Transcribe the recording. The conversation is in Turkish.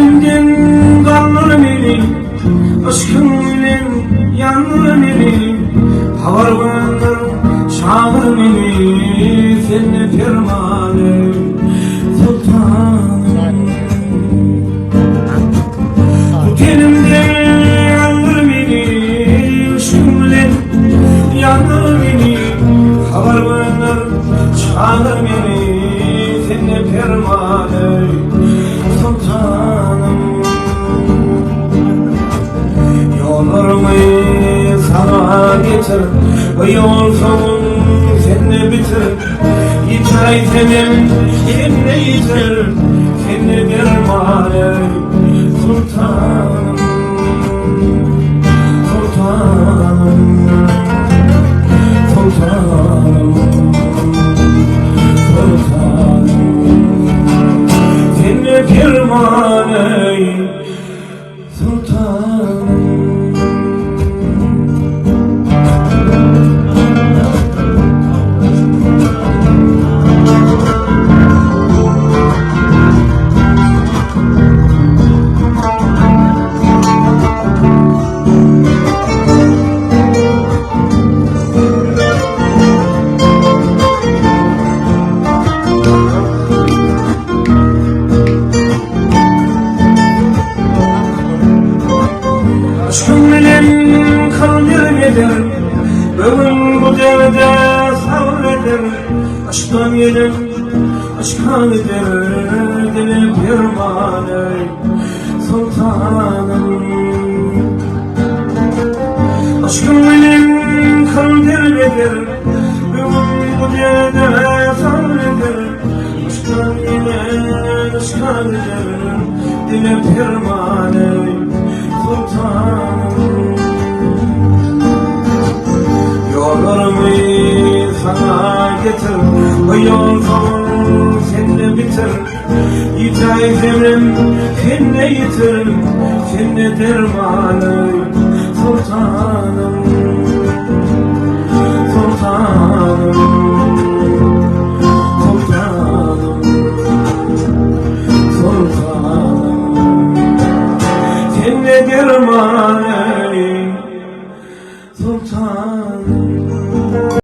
Tenimden kalır beni, aşkın ile yanır beni. Havarvanlar çağır beni, seninle fermanı sultanım. Bu tenimden yanır beni, aşkın ile yanır beni. Havarvanlar çağır beni, seninle fermanı sultanım. Yollarımı sana getir, o yol sonun seninle bitir. Yitir senin, seninle yitir, seninle dermanı sultanım. Sultanım, sultanım, sultanım. Seninle dermanı sultanım. Aşkım bilen kalbim eder, bugün bu devde sabreder. Aşktan gelen aşka gider, dilim pirmane sultanım. Aşkım bilen kalbim eder, bugün bu devde sabreder. Aşktan gelen aşka gider, dilim pirmane sultanım. Yollarımı sana getir, o yol sonun seninle bitir. Yitir zemrim seninle yitir, seninle dermanı sultanım.